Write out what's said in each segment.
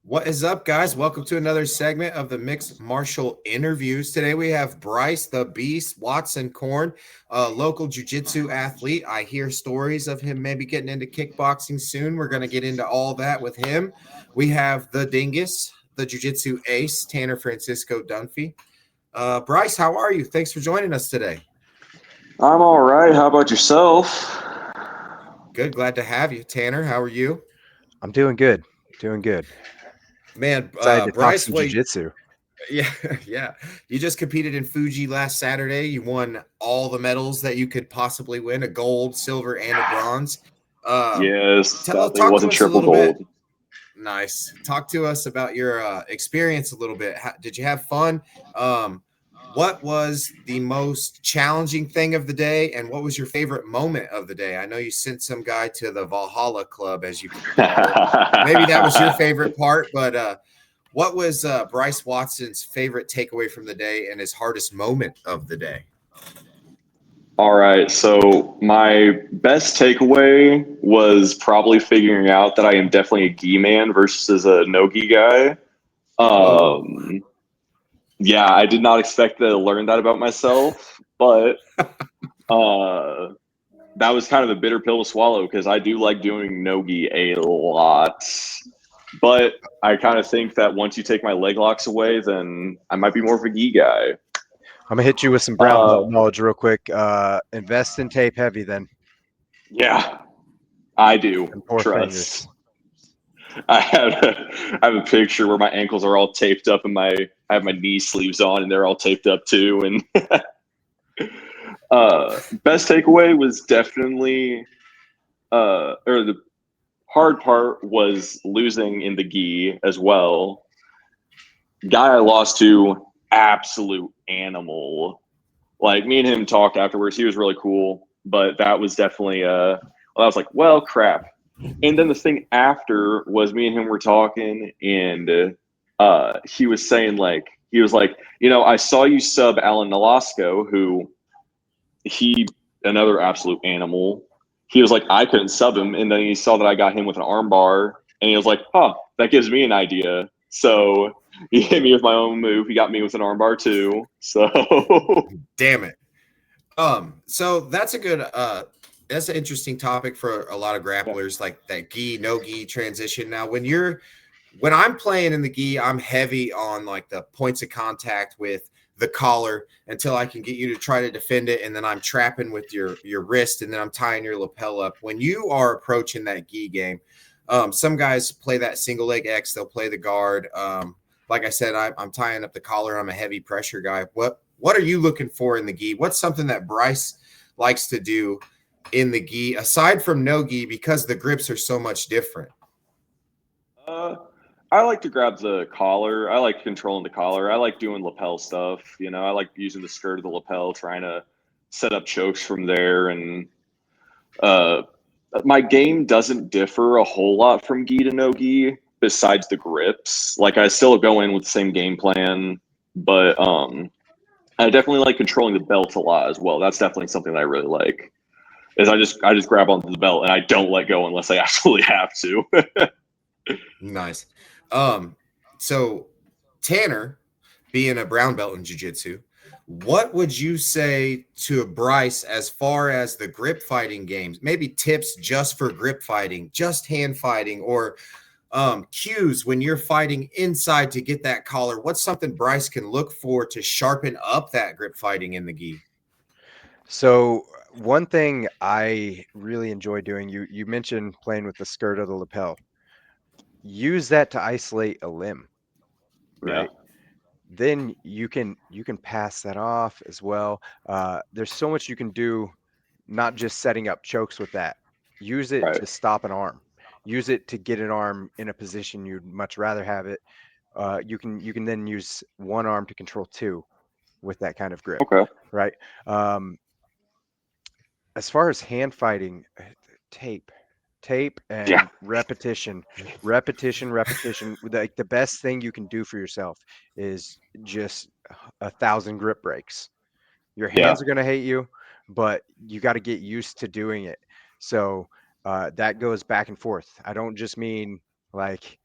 What is up, guys? Welcome to another segment of the Mixed Martial Interviews. Today we have Bryce the Beast Watson-Corn, a local jiu-jitsu athlete. I hear stories of him maybe getting into kickboxing soon. We're going to get into all that with him. We have the Dingus, the jiu-jitsu ace, Tanner Francisco Dunphy. Bryce, how are you? Thanks for joining us today. I'm all right. How about yourself? Good. Glad to have you. Tanner, how are you? I'm doing good. Doing good. Man, Excited to talk Bryce, some well, jiu-jitsu. yeah, yeah. You just competed in Fuji last Saturday. You won all the medals that you could possibly win, a gold, silver, and a bronze. Yes, sadly, it Talk to wasn't us a triple little bit. gold. Nice. Talk to us about your experience a little bit. Did you have fun? What was the most challenging thing of the day, and what was your favorite moment of the day? I know you sent some guy to the Valhalla Club, as you call it. Maybe that was your favorite part, but what was Bryce Watson's favorite takeaway from the day and his hardest moment of the day? All right. So my best takeaway was probably figuring out that I am definitely a gi man versus a no gi guy. Whoa. Yeah, I did not expect to learn that about myself, but that was kind of a bitter pill to swallow because I do like doing no gi a lot. But I kind of think that once you take my leg locks away, then I might be more of a gi guy. I'm gonna hit you with some brown belt knowledge real quick. Invest in tape heavy, then. Yeah, I do. And poor Trust. fingers. I have a picture where my ankles are all taped up and I have my knee sleeves on and they're all taped up too. And best takeaway was definitely or the hard part was losing in the gi as well. Guy I lost to, absolute animal. Like me and him talked afterwards. He was really cool, but that was definitely I was like, well, crap. And then the thing after was me and him were talking, and he was saying he was like, I saw you sub Alan Nolasco, who he another absolute animal. He was like, I couldn't sub him, and then he saw that I got him with an armbar, and he was like, huh, that gives me an idea. So he hit me with my own move. He got me with an armbar too. So Damn it. So that's a good that's an interesting topic for a lot of grapplers, like that gi, no gi transition. Now, when I'm playing in the gi, I'm heavy on like the points of contact with the collar until I can get you to try to defend it, and then I'm trapping with your wrist, and then I'm tying your lapel up. When you are approaching that gi game, some guys play that single leg X, they'll play the guard. Like I said, I'm tying up the collar. I'm a heavy pressure guy. What are you looking for in the gi? What's something that Bryce likes to do in the gi aside from no gi, because the grips are so much different? I like to grab the collar. I like controlling the collar. I like doing lapel stuff. I like using the skirt of the lapel, trying to set up chokes from there. And uh, my game doesn't differ a whole lot from gi to no gi, besides the grips. Like I still go in with the same game plan, but I definitely like controlling the belt a lot as well. That's definitely something that I really like. Is I just grab onto the belt and I don't let go unless I absolutely have to. Nice. So Tanner, being a brown belt in jiu-jitsu, what would you say to Bryce as far as the grip fighting games? Maybe tips just for grip fighting, just hand fighting, or cues when you're fighting inside to get that collar. What's something Bryce can look for to sharpen up that grip fighting in the gi? So one thing I really enjoy doing, you mentioned playing with the skirt of the lapel. Use that to isolate a limb, Yeah. right? Then you can pass that off as well. There's so much you can do, not just setting up chokes with that. Use it Right. to stop an arm. Use it to get an arm in a position you'd much rather have it. You can then use one arm to control two with that kind of grip, Okay. right? As far as hand fighting, tape, and Yeah. repetition. Like the best thing you can do for yourself is just 1,000 grip breaks. Your Yeah. hands are going to hate you, but you got to get used to doing it. So that goes back and forth. I don't just mean like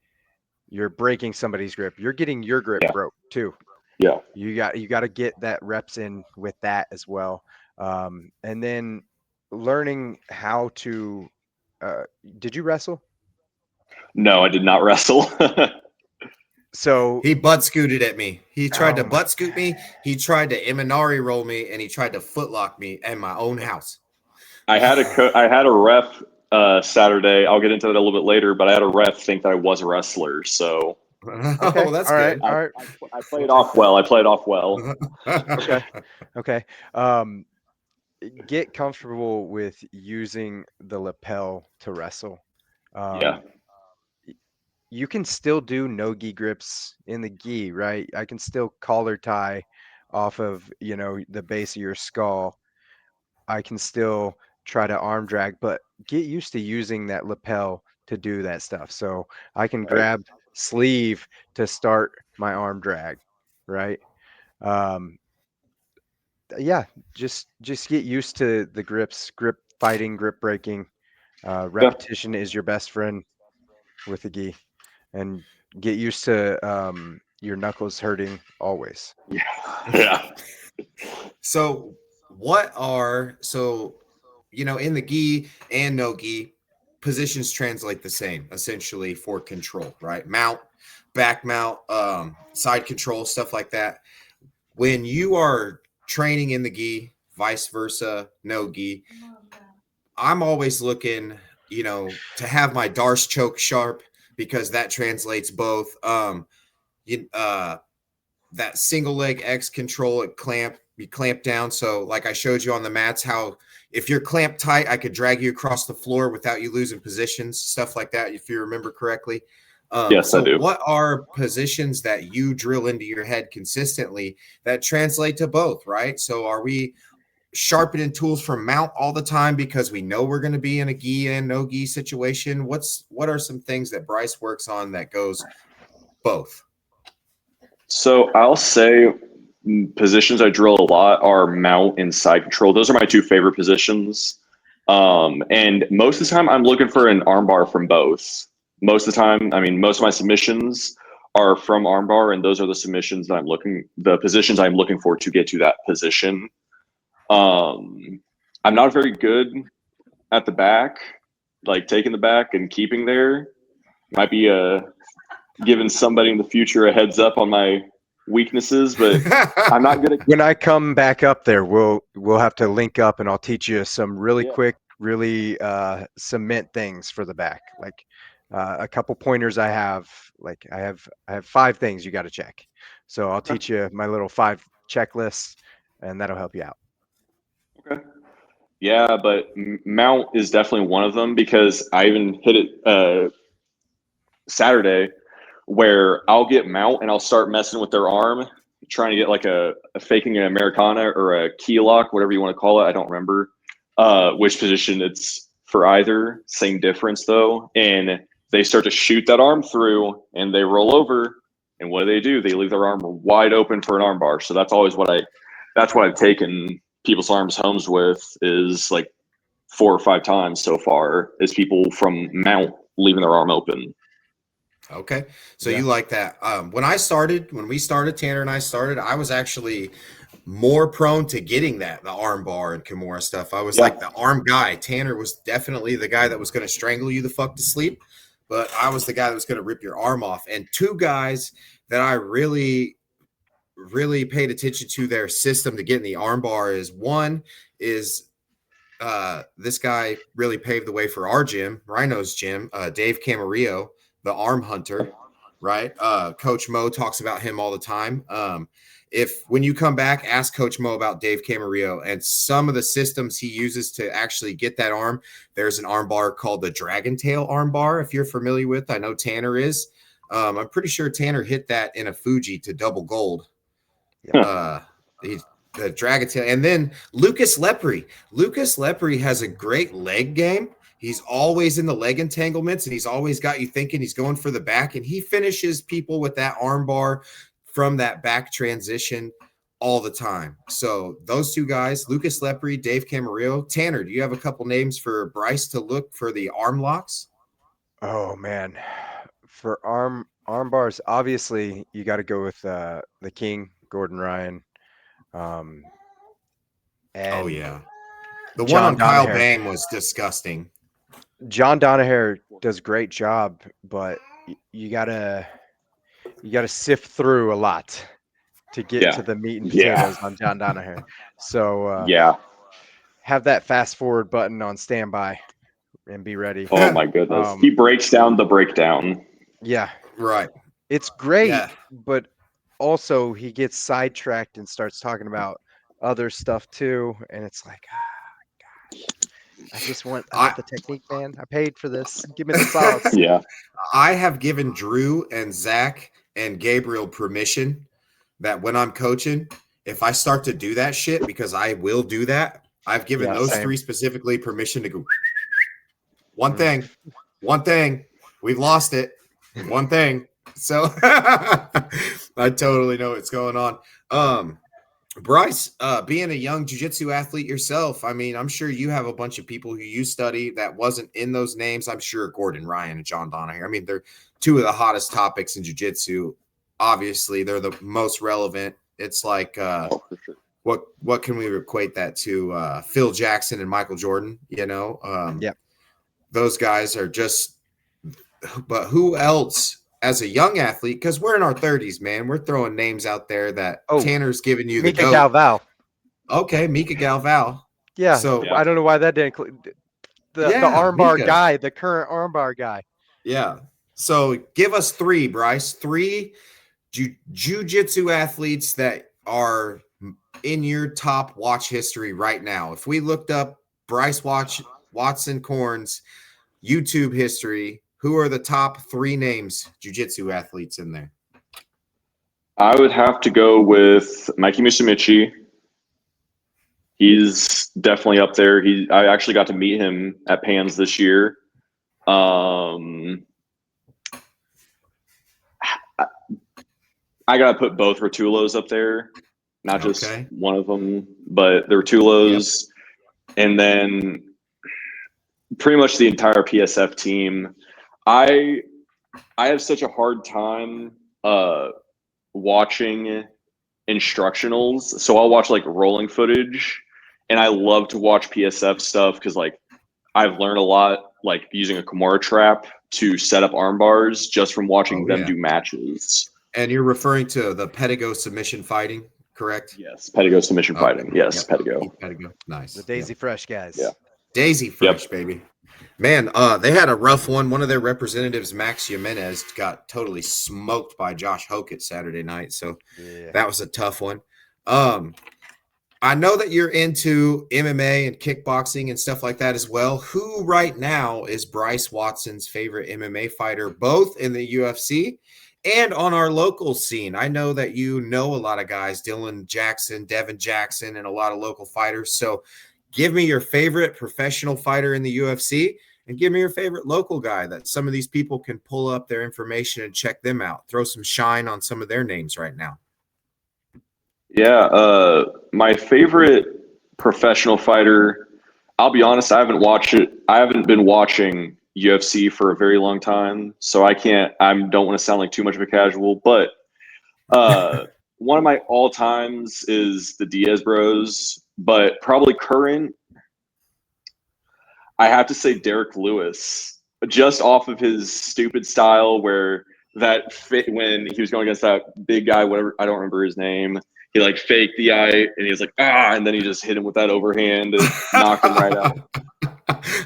you're breaking somebody's grip. You're getting your grip Yeah. broke too. Yeah. You got to get that reps in with that as well. And then learning how to. Did you wrestle? No, I did not wrestle. So He butt scooted at me. He tried to oh my butt scoot me. He tried to Imanari roll me, and he tried to footlock me in my own house. I had a ref Saturday. I'll get into that a little bit later, but I had a ref think that I was a wrestler, so Okay. Oh, that's All right. good. All right. I played off well. I played off well. Okay. Okay. Get comfortable with using the lapel to wrestle. Yeah. You can still do no-gi grips in the gi, right? I can still collar tie off of, the base of your skull. I can still try to arm drag, but get used to using that lapel to do that stuff. So I can Right. grab sleeve to start my arm drag, right? Um, yeah, just get used to the grips, grip fighting, grip breaking. Yeah. Repetition is your best friend with the gi, and get used to your knuckles hurting always. Yeah. So, in the gi and no gi, positions translate the same essentially for control, right? Mount, back mount, side control, stuff like that. When you are training in the gi, vice versa, no gi, I'm always looking, to have my Darce choke sharp because that translates both. You, that single leg X control it you clamp down. So like I showed you on the mats, how if you're clamped tight, I could drag you across the floor without you losing positions, stuff like that, if you remember correctly. Yes, I So do. what are positions that you drill into your head consistently that translate to both, right? So are we sharpening tools from mount all the time because we know we're going to be in a gi and no gi situation? What are some things that Bryce works on that goes both? So I'll say positions I drill a lot are mount and side control. Those are my two favorite positions. And most of the time, I'm looking for an armbar from both. Most of the time, I mean, most of my submissions are from armbar, and those are the positions I'm looking for to get to that position. I'm not very good at the back, like taking the back and keeping there. Might be giving somebody in the future a heads up on my weaknesses, but I'm not good at. When I come back up there, we'll have to link up, and I'll teach you some really Yeah. quick, really cement things for the back. Like a couple pointers I have. Like I have 5 things you got to check. So I'll teach you my little 5 checklists, and that'll help you out. Okay. Yeah, but mount is definitely one of them because I even hit it Saturday where I'll get mount and I'll start messing with their arm, trying to get like a faking an Americana or a key lock, whatever you want to call it. I don't remember which position it's for either. Same difference though. And they start to shoot that arm through and they roll over. And what do? They leave their arm wide open for an arm bar. So that's what I've taken people's arms homes with is like 4 or 5 times so far is people from mount leaving their arm open. Okay. So Yeah. you like that. When we started, Tanner and I started, I was actually more prone to getting the arm bar and Kimura stuff. I was like the arm guy. Tanner was definitely the guy that was going to strangle you the fuck to sleep, but I was the guy that was going to rip your arm off. And 2 guys that I really, really paid attention to their system to get in the arm bar is one is this guy really paved the way for our gym, Rhino's gym, Dave Camarillo, the arm hunter, right? Coach Mo talks about him all the time. If when you come back, ask Coach Mo about Dave Camarillo and some of the systems he uses to actually get that arm. There's an arm bar called the Dragon Tail arm bar, if you're familiar with. I know Tanner is. I'm pretty sure Tanner hit that in a Fuji to double gold. The Dragon Tail. And then Lucas Lepre. Lucas Lepre has a great leg game. He's always in the leg entanglements, and he's always got you thinking he's going for the back, and he finishes people with that arm bar from that back transition all the time. So those 2 guys, Lucas Lepre, Dave Camarillo. Tanner, do you have a couple names for Bryce to look for the arm locks? Oh man, for arm Arm bars, obviously, you got to go with the King, Gordon Ryan, Oh and yeah, the one John on Kyle Donaher. Bang was disgusting. John Donaher does a great job, but you gotta sift through a lot to get Yeah. to the meat and Yeah. potatoes on John Donaher. So Yeah. have that fast forward button on standby and be ready. Oh my goodness. Um, He breaks down the breakdown. yeah, Right. it's great, Yeah. but also he gets sidetracked and starts talking about other stuff too, and it's like, I I want the technique, man. I paid for this. Give me the sauce. Yeah. I have given Drew and Zach and Gabriel permission that when I'm coaching, if I start to do that shit, because I will do that, I've given Yeah, those same. three specifically permission to go. One Mm. thing, we've lost it. One thing. So I totally know what's going on. Bryce, being a young jiu-jitsu athlete yourself, I mean, I'm sure you have a bunch of people who you study that wasn't in those names. I'm sure Gordon Ryan and John Donaher. I mean, they're two of the hottest topics in jiu-jitsu. Obviously, they're the most relevant. It's like Oh, for sure. what can we equate that to? Phil Jackson and Michael Jordan, Yep. those guys are just, but who else as a young athlete, because we're in our 30s, man, we're throwing names out there that Oh, Tanner's giving you the Mika goat. Galval. Okay, Mika Galval. Yeah, So Yeah. I don't know why that didn't include the yeah, armbar Mika. guy, the current armbar guy. Yeah. So give us three, Bryce. Three jiu-jitsu athletes that are in your top watch history right now. If we looked up Bryce Watson-Corn's YouTube history, who are the top three names jiu-jitsu athletes in there? I would have to go with Mikey Musumeci. He's definitely up there. I actually got to meet him at Pans this year. I gotta put both Rotulos up there, not just Okay. one of them, but the Rotulos, and then pretty much the entire PSF team. I have such a hard time watching instructionals, so I'll watch like rolling footage, and I love to watch PSF stuff because like I've learned a lot, like using a Kimura trap to set up arm bars just from watching Oh, them yeah. do matches. And you're referring to the Pedigo submission fighting, correct? Yes, Pedigo submission Okay. fighting. Yes, Yep. Pedigo. Pedigo. Nice. The Daisy Fresh guys. Yeah. Daisy Fresh, baby. Man, they had a rough one. One of their representatives, Max Jimenez, got totally smoked by Josh Hokett Saturday night. So that was a tough one. I know that you're into MMA and kickboxing and stuff like that as well. Who right now is Bryce Watson's favorite MMA fighter, both in the UFC and on our local scene? I know that you know a lot of guys, Dylan Jackson, Devin Jackson, and a lot of local fighters. So give me your favorite professional fighter in the UFC and give me your favorite local guy that some of these people can pull up their information and check them out. Throw some shine on some of their names right now. Yeah, my favorite professional fighter, I'll be honest, I haven't been watching UFC for a very long time, so I don't want to sound like too much of a casual, but one of my all times is the Diaz Bros, but probably current, I have to say Derek Lewis, just off of his stupid style where that fit when he was going against that big guy, whatever, I don't remember his name. He like faked the eye and he was like, and then he just hit him with that overhand and knocked him right out.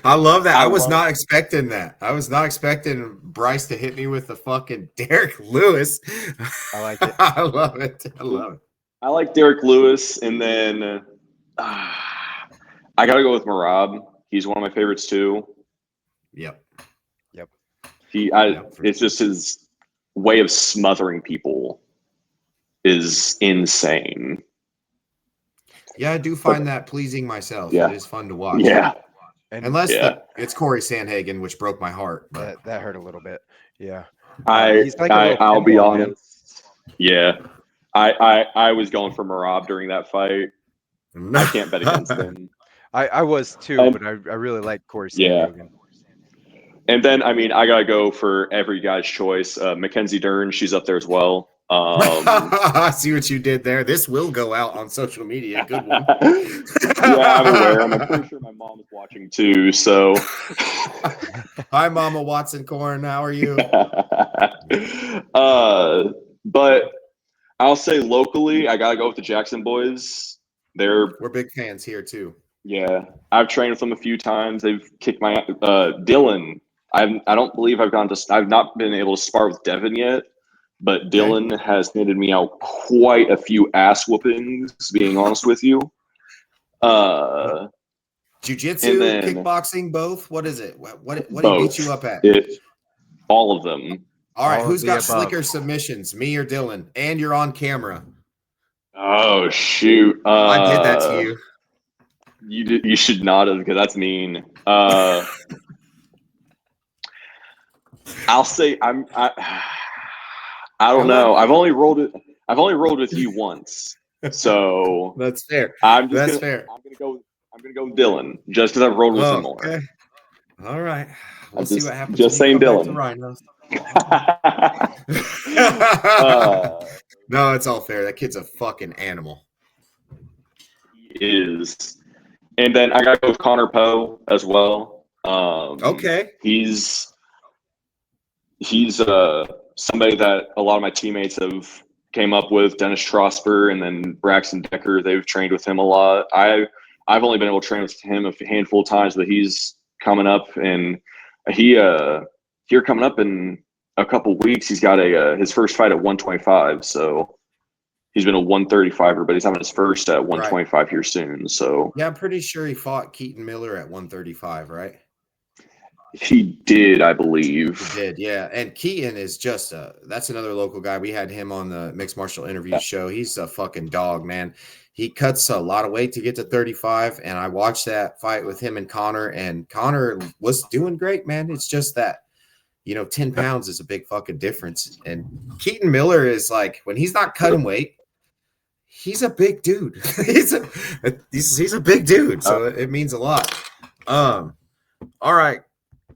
I love that. I was love not expecting that. I was not expecting Bryce to hit me with the fucking Derek Lewis. I like it. I love it. I love it. I like Derek Lewis, and then I got to go with Marab. He's one of my favorites too. Yep. It's just his way of smothering people is insane. Yeah, I do find that pleasing myself. Yeah. It is fun to watch. Yeah. Unless it's Corey Sandhagen, which broke my heart. But That hurt a little bit. Yeah. I'll be pinball, honest. Man. Yeah. I was going for Marab during that fight. I can't bet against him. I was too, but I really like Corey Sandhagen. And then, I mean, I gotta go for every guy's choice. Mackenzie Dern, she's up there as well. I see what you did there. This will go out on social media. Good one. Yeah, I'm aware. I'm pretty sure my mom is watching too. So, hi, Mama Watson-Corn. How are you? But I'll say locally, I gotta go with the Jackson boys. We're big fans here too. Yeah, I've trained with them a few times. They've kicked my Dylan. I don't believe I've not been able to spar with Devin yet, but Dylan has handed me out quite a few ass whoopings. Being honest with you, Jiu-Jitsu, kickboxing, both. What is it? What do he beat you up at? All of them. All right, who's got slicker submissions, me or Dylan? And you're on camera. Oh shoot! I did that to you. You should not have, because that's mean. I'll say I don't know. I've only rolled with you once, so that's fair. That's fair. I'm gonna go with Dylan just because I've rolled with him more. Okay. All right. We'll see what happens. Just saying, Dylan. No, it's all fair. That kid's a fucking animal. He is. And then I gotta go with Connor Poe as well. Okay. He's somebody that a lot of my teammates have came up with. Dennis Trosper and then Braxton Decker. They've trained with him a lot. I've only been able to train with him a handful of times, but he's coming up, and here coming up in a couple weeks, he's got his first fight at 125. So he's been a 135er, but he's having his first at 125 here soon. So yeah, I'm pretty sure he fought Keaton Miller at 135, right? He did, I believe. He did, yeah. And Keaton is just that's another local guy. We had him on the Mixed Martial Interview show. He's a fucking dog, man. He cuts a lot of weight to get to 35, and I watched that fight with him and Connor was doing great, man. It's just that, 10 pounds is a big fucking difference. And Keaton Miller is like, when he's not cutting weight, he's a big dude. he's a big dude, so it means a lot. All right,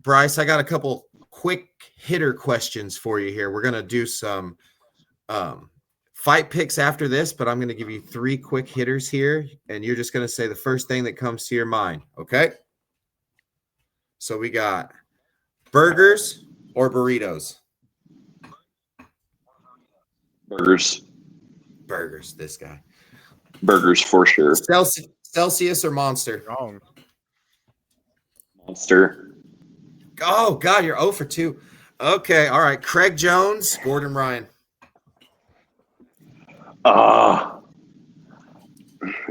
Bryce, I got a couple quick hitter questions for you here. We're gonna do some fight picks after this, but I'm gonna give you 3 quick hitters here, and you're just gonna say the first thing that comes to your mind. Okay? So we got burgers or burritos? Burgers, this guy. Burgers for sure. Celsius or Monster? Wrong. Monster. Oh, God, you're 0 for 2. Okay, all right. Craig Jones, Gordon Ryan.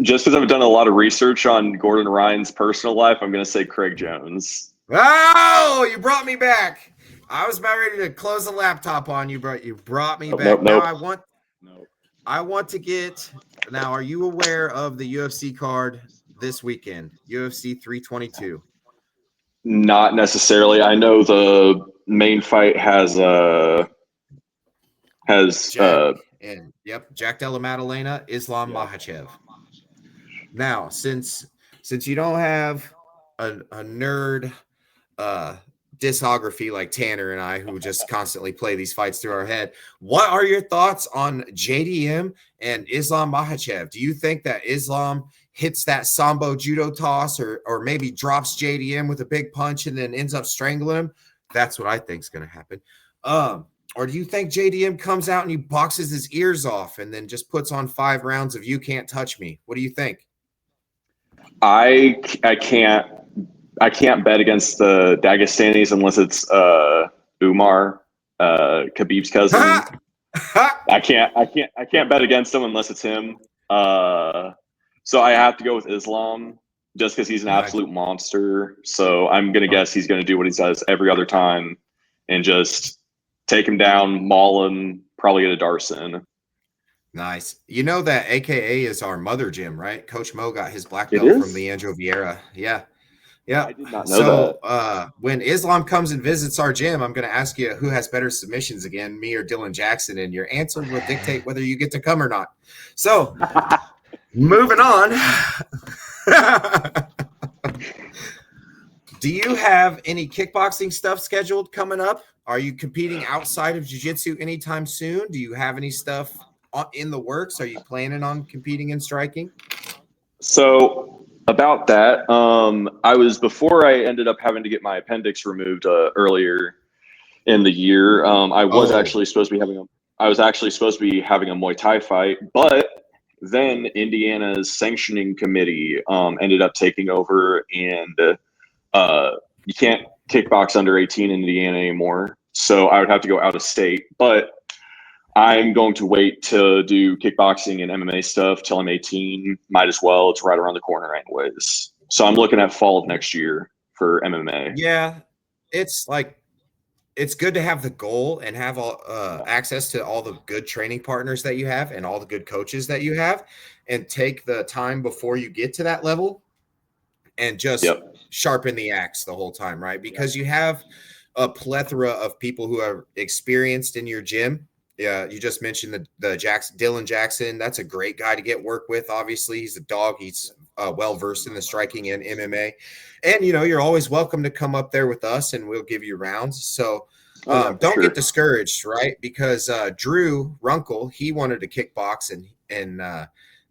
Just because I've done a lot of research on Gordon Ryan's personal life, I'm going to say Craig Jones. Oh, you brought me back. I was about ready to close the laptop on you, but you brought me back. Now I want to get. Now, are you aware of the UFC card this weekend? UFC 322. Not necessarily. I know the main fight has Jack Della Maddalena, Islam Makhachev. Now, since you don't have a nerd discography like Tanner and I, who just constantly play these fights through our head, what are your thoughts on JDM and Islam Makhachev? Do you think that Islam hits that sambo judo toss or maybe drops JDM with a big punch and then ends up strangling him? That's what I think is going to happen. Or do you think JDM comes out and he boxes his ears off and then just puts on 5 rounds of you can't touch me? What do you think? I can't bet against the Dagestanis unless it's Umar, Khabib's cousin. I can't bet against him unless it's him. So I have to go with Islam just because he's an absolute monster. So I'm gonna guess he's gonna do what he does every other time and just take him down, maul him, probably get a Darson. Nice. You know that AKA is our mother gym, right? Coach Mo got his black belt from Leandro Vieira. Yeah. Yeah. I did not know that. When Islam comes and visits our gym, I'm going to ask you who has better submissions again, me or Dylan Jackson, and your answer will dictate whether you get to come or not. So, moving on. Do you have any kickboxing stuff scheduled coming up? Are you competing outside of jiu-jitsu anytime soon? Do you have any stuff in the works? Are you planning on competing in striking? So about that, I was before I ended up having to get my appendix removed earlier in the year. I was Oh, actually supposed to be having a Muay Thai fight, but then Indiana's sanctioning committee ended up taking over, and you can't kickbox under 18 in Indiana anymore. So I would have to go out of state, but I'm going to wait to do kickboxing and MMA stuff till I'm 18. Might as well. It's right around the corner, anyways. So I'm looking at fall of next year for MMA. yeah. It's like it's good to have the goal and have all access to all the good training partners that you have and all the good coaches that you have, and take the time before you get to that level and just Yep. sharpen the axe the whole time, right? Because you have a plethora of people who are experienced in your gym. Yeah, you just mentioned the Dylan Jackson. That's a great guy to get work with. Obviously, he's a dog. He's well versed in the striking and MMA. And you're always welcome to come up there with us, and we'll give you rounds. So don't get discouraged, right? Because Drew Runkle, he wanted to kickbox, and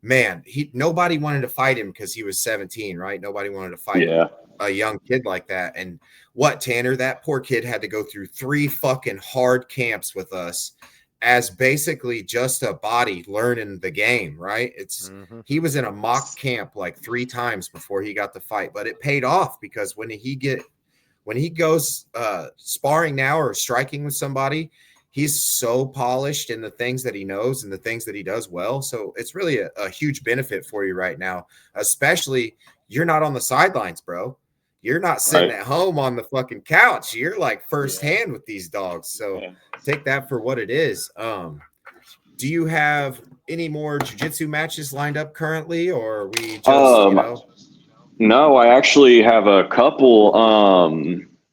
man, nobody wanted to fight him because he was 17, right? Nobody wanted to fight a young kid like that. And what, Tanner, that poor kid had to go through 3 fucking hard camps with us as basically just a body learning the game, right? He was in a mock camp like 3 times before he got the fight, but it paid off because when he goes sparring now or striking with somebody, he's so polished in the things that he knows and the things that he does well. So it's really a huge benefit for you right now, especially you're not on the sidelines, bro. You're not sitting at home on the fucking couch. You're like firsthand with these dogs. So take that for what it is. Do you have any more jiu-jitsu matches lined up currently, or are we just, No, I actually have a couple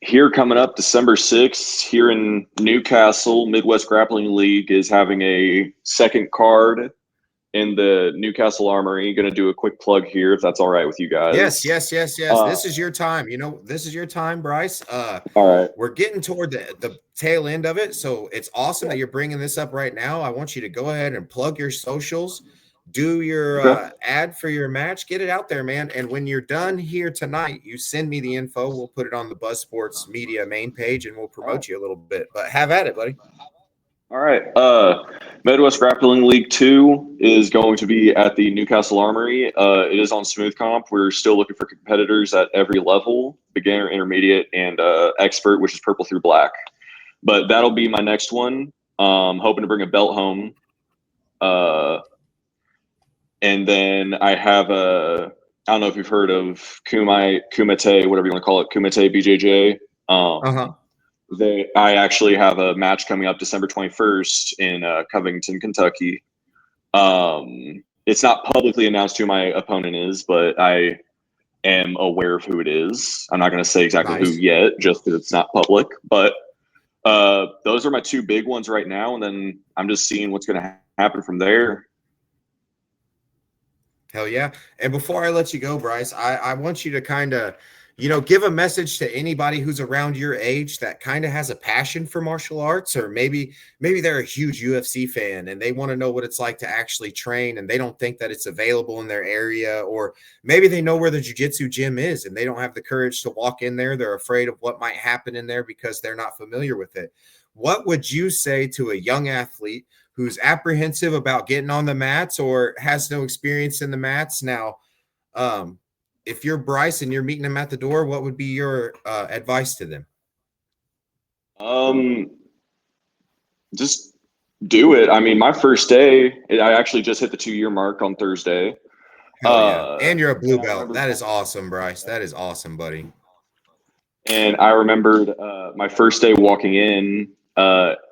here coming up December 6th here in Newcastle. Midwest Grappling League is having a second card in the Newcastle Armory. Going to do a quick plug here if that's all right with you guys. Yes. This is your time. This is your time, Bryce. All right. We're getting toward the tail end of it, so it's awesome that you're bringing this up right now. I want you to go ahead and plug your socials, do your ad for your match, get it out there, man. And when you're done here tonight, you send me the info. We'll put it on the Buzz Sports Media main page, and we'll promote you a little bit. But have at it, buddy. All right. Midwest Grappling League 2 is going to be at the Newcastle Armory. It is on Smooth Comp. We're still looking for competitors at every level, beginner, intermediate, and expert, which is purple through black. But that'll be my next one. Hoping to bring a belt home. And then I have I don't know if you've heard of Kumite, whatever you want to call it, Kumite BJJ. I actually have a match coming up December 21st in Covington, Kentucky. It's not publicly announced who my opponent is, but I am aware of who it is. I'm not going to say exactly who yet, just because it's not public. But those are my 2 big ones right now, and then I'm just seeing what's going to happen from there. Hell yeah. And before I let you go, Bryce, I want you to kind of, give a message to anybody who's around your age that kind of has a passion for martial arts, or maybe they're a huge UFC fan and they want to know what it's like to actually train and they don't think that it's available in their area, or maybe they know where the jiu-jitsu gym is and they don't have the courage to walk in there. They're afraid of what might happen in there because they're not familiar with it. What would you say to a young athlete who's apprehensive about getting on the mats or has no experience in the mats? Now, if you're Bryce and you're meeting them at the door, what would be your advice to them? Just do it. I mean, my first day, I actually just hit the 2-year mark on Thursday. Hell yeah. And you're a blue belt. That is awesome, Bryce. That is awesome, buddy. And I remembered my first day walking in.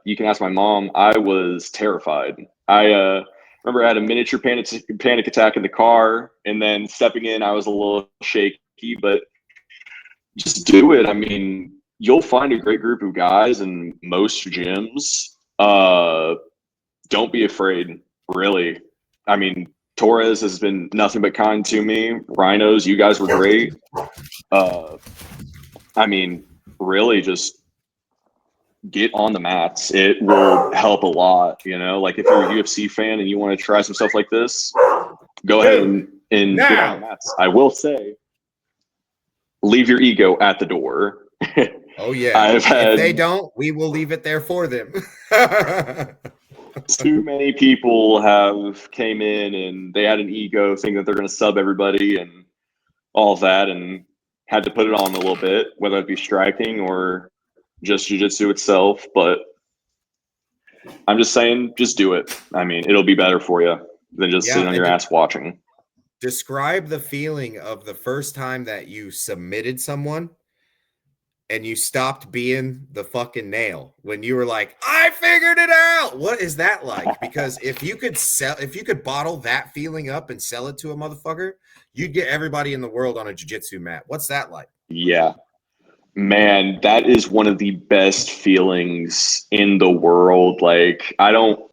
You can ask my mom. I was terrified. I remember I had a miniature panic attack in the car, and then stepping in, I was a little shaky, but just do it. I mean, you'll find a great group of guys in most gyms. Don't be afraid, really. I mean, Torres has been nothing but kind to me. Rhinos, you guys were great. I mean, really just get on the mats. It will help a lot, you know? Like if you're a UFC fan and you want to try some stuff like this, go ahead and get on the mats. I will say, leave your ego at the door. Oh yeah. If they don't, we will leave it there for them. Too many people have came in and they had an ego, thinking that they're going to sub everybody and all of that, and had to put it on a little bit, whether it be striking or just jiu-jitsu itself. But I'm just saying, just do it. I mean, it'll be better for you than just sitting on your ass watching. Describe the feeling of the first time that you submitted someone and you stopped being the fucking nail, when you were like, I figured it out. What is that like? Because if you could bottle that feeling up and sell it to a motherfucker, you'd get everybody in the world on a jiu-jitsu mat. What's that like? Yeah, man, that is one of the best feelings in the world. Like, I don't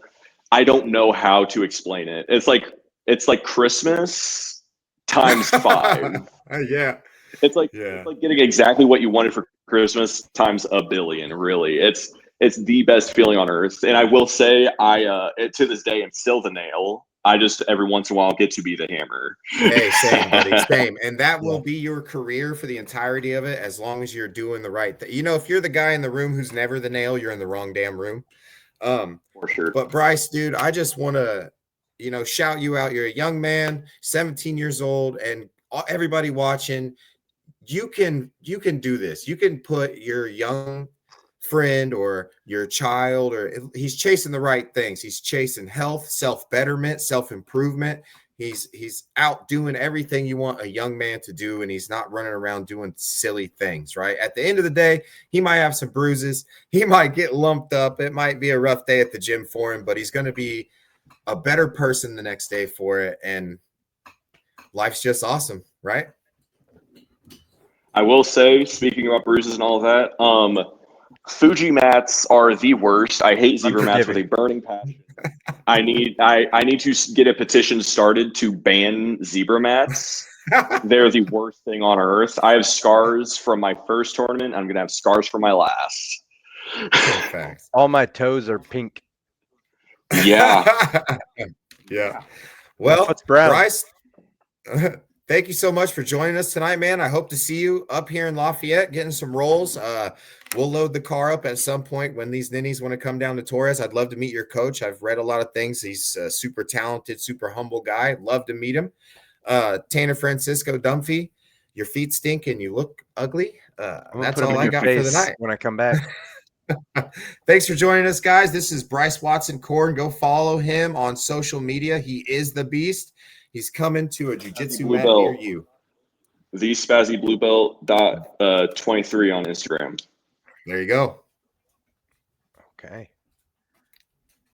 know how to explain it. It's like Christmas times 5. Yeah. It's like getting exactly what you wanted for Christmas times a billion. Really, it's the best feeling on earth. And I will say, I to this day am still the nail. I just every once in a while get to be the hammer. Hey, same, buddy, same. And that will be your career for the entirety of it, as long as you're doing the right thing. You know, if you're the guy in the room who's never the nail, you're in the wrong damn room. For sure. But Bryce, dude, I just want to, shout you out. You're a young man, 17 years old, and everybody watching. You can do this. You can put your young friend or your child, or he's chasing the right things. He's chasing health, self-betterment, self-improvement. He's out doing everything you want a young man to do, and he's not running around doing silly things, right? At the end of the day, he might have some bruises. He might get lumped up. It might be a rough day at the gym for him, but he's going to be a better person the next day for it. And life's just awesome, right? I will say, speaking about bruises and all of that, Fuji mats are the worst. I hate zebra mats with a burning passion. I need to get a petition started to ban zebra mats. They're the worst thing on earth. I have scars from my first tournament. I'm gonna have scars from my last. Facts. All my toes are pink. Yeah. Yeah. Well, Bryce, thank you so much for joining us tonight, man. I hope to see you up here in Lafayette getting some rolls. We'll load the car up at some point when these ninnies want to come down to Torres. I'd love to meet your coach. I've read a lot of things. He's a super talented, super humble guy. Love to meet him. Tanner Francisco Dunphy, your feet stink and you look ugly. That's all I got for the night. When I come back. Thanks for joining us, guys. This is Bryce Watson-Corn. Go follow him on social media. He is the beast. He's coming to a jiu-jitsu mat near you. The Spazzy Blue Belt .23 on Instagram. There you go. Okay.